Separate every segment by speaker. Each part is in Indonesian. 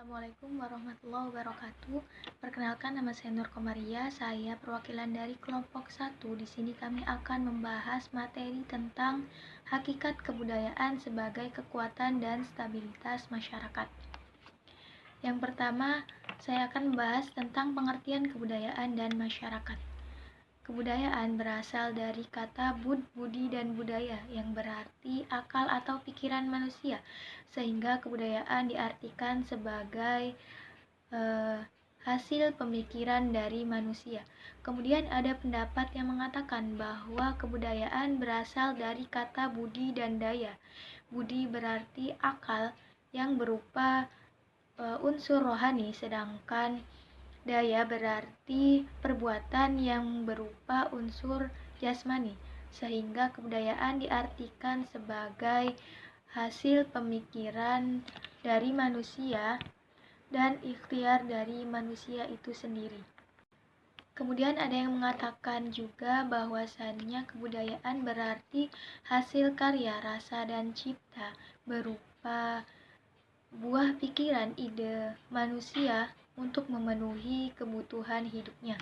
Speaker 1: Assalamualaikum warahmatullahi wabarakatuh. Perkenalkan, nama saya Nur Komaria. Saya perwakilan dari kelompok 1. Di sini kami akan membahas materi tentang hakikat kebudayaan sebagai kekuatan dan stabilitas masyarakat. Yang pertama, saya akan membahas tentang pengertian kebudayaan dan masyarakat. Kebudayaan berasal dari kata budi dan budaya yang berarti akal atau pikiran manusia, sehingga kebudayaan diartikan sebagai hasil pemikiran dari manusia. Kemudian ada pendapat yang mengatakan bahwa kebudayaan berasal dari kata budi dan daya. Budi berarti akal yang berupa unsur rohani, sedangkan daya berarti perbuatan yang berupa unsur jasmani, sehingga kebudayaan diartikan sebagai hasil pemikiran dari manusia dan ikhtiar dari manusia itu sendiri. Kemudian ada yang mengatakan juga bahwasannya kebudayaan berarti hasil karya, rasa, dan cipta berupa buah pikiran, ide manusia untuk memenuhi kebutuhan hidupnya.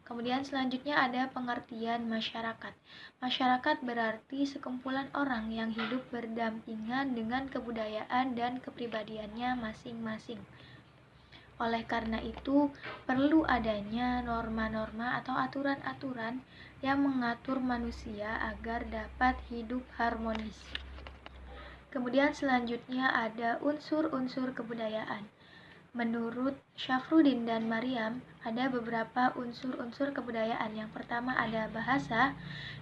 Speaker 1: Kemudian selanjutnya ada pengertian masyarakat. Masyarakat berarti sekumpulan orang yang hidup berdampingan dengan kebudayaan dan kepribadiannya masing-masing. Oleh karena itu, perlu adanya norma-norma atau aturan-aturan yang mengatur manusia agar dapat hidup harmonis. Kemudian selanjutnya ada unsur-unsur kebudayaan. Menurut Syafruddin dan Maryam, ada beberapa unsur-unsur kebudayaan. Yang pertama ada bahasa,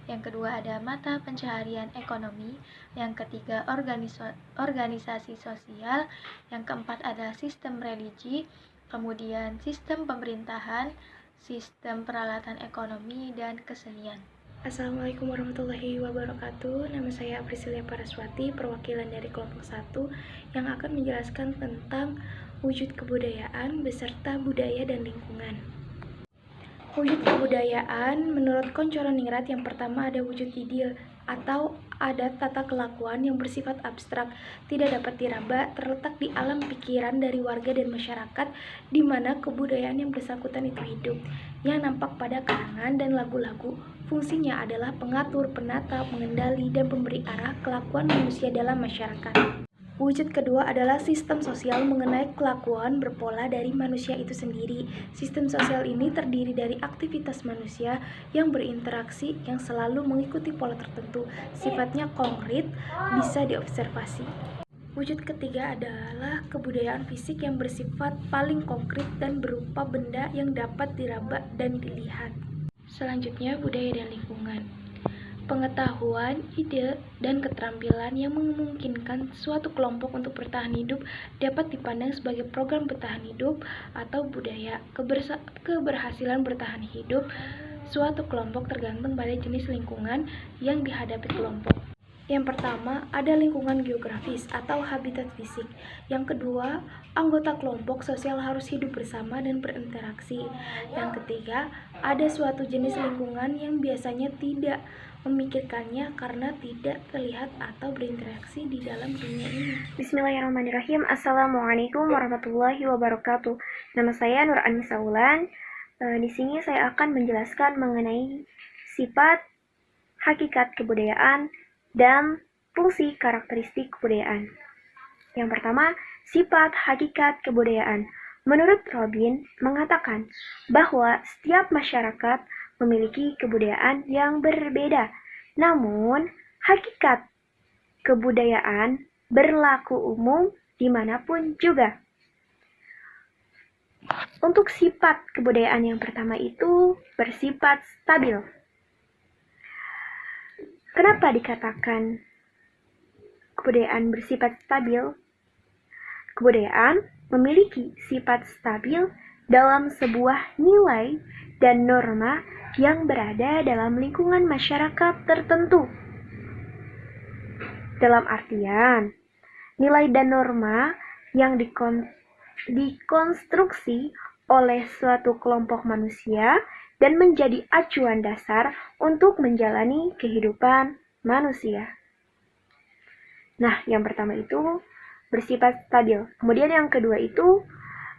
Speaker 1: yang kedua ada mata pencaharian ekonomi, yang ketiga organisasi sosial, yang keempat ada sistem religi, kemudian sistem pemerintahan, sistem peralatan ekonomi, dan kesenian.
Speaker 2: Assalamualaikum warahmatullahi wabarakatuh. Nama saya Aprisilia Paraswati, perwakilan dari kelompok 1 yang akan menjelaskan tentang wujud kebudayaan beserta budaya dan lingkungan. Wujud kebudayaan menurut Koncoroningrat yang pertama ada wujud ideal atau ada tata kelakuan yang bersifat abstrak, tidak dapat diraba, terletak di alam pikiran dari warga dan masyarakat di mana kebudayaan yang bersangkutan itu hidup, yang nampak pada karangan dan lagu-lagu. Fungsinya adalah pengatur, penata, mengendali, dan pemberi arah kelakuan manusia dalam masyarakat. Wujud kedua adalah sistem sosial mengenai kelakuan berpola dari manusia itu sendiri. Sistem sosial ini terdiri dari aktivitas manusia yang berinteraksi yang selalu mengikuti pola tertentu. Sifatnya konkret, bisa diobservasi. Wujud ketiga adalah kebudayaan fisik yang bersifat paling konkret dan berupa benda yang dapat diraba dan dilihat. Selanjutnya, budaya dan lingkungan. Pengetahuan, ide, dan keterampilan yang memungkinkan suatu kelompok untuk bertahan hidup dapat dipandang sebagai program bertahan hidup atau budaya. Keberhasilan bertahan hidup suatu kelompok tergantung pada jenis lingkungan yang dihadapi kelompok. Yang pertama, ada lingkungan geografis atau habitat fisik. Yang kedua, anggota kelompok sosial harus hidup bersama dan berinteraksi. Yang ketiga, ada suatu jenis lingkungan yang biasanya tidak memikirkannya karena tidak terlihat atau berinteraksi di dalam dunia ini.
Speaker 3: Bismillahirrahmanirrahim. Assalamualaikum warahmatullahi wabarakatuh. Nama saya Nur Anissa Wulan. Di sini saya akan menjelaskan mengenai sifat, hakikat kebudayaan, dan fungsi karakteristik kebudayaan. Yang pertama, sifat hakikat kebudayaan. Menurut Robin mengatakan bahwa setiap masyarakat memiliki kebudayaan yang berbeda. Namun, hakikat kebudayaan berlaku umum dimanapun juga. Untuk sifat kebudayaan yang pertama itu bersifat stabil. Kenapa dikatakan kebudayaan bersifat stabil? Kebudayaan memiliki sifat stabil dalam sebuah nilai dan norma yang berada dalam lingkungan masyarakat tertentu. Dalam artian, nilai dan norma yang dikonstruksi oleh suatu kelompok manusia dan menjadi acuan dasar untuk menjalani kehidupan manusia. Nah, yang pertama itu bersifat stabil. Kemudian yang kedua itu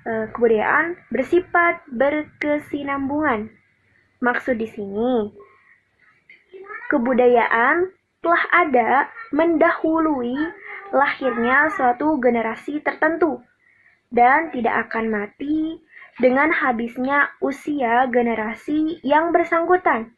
Speaker 3: kebudayaan bersifat berkesinambungan. Maksud di sini, kebudayaan telah ada mendahului lahirnya suatu generasi tertentu dan tidak akan mati dengan habisnya usia generasi yang bersangkutan.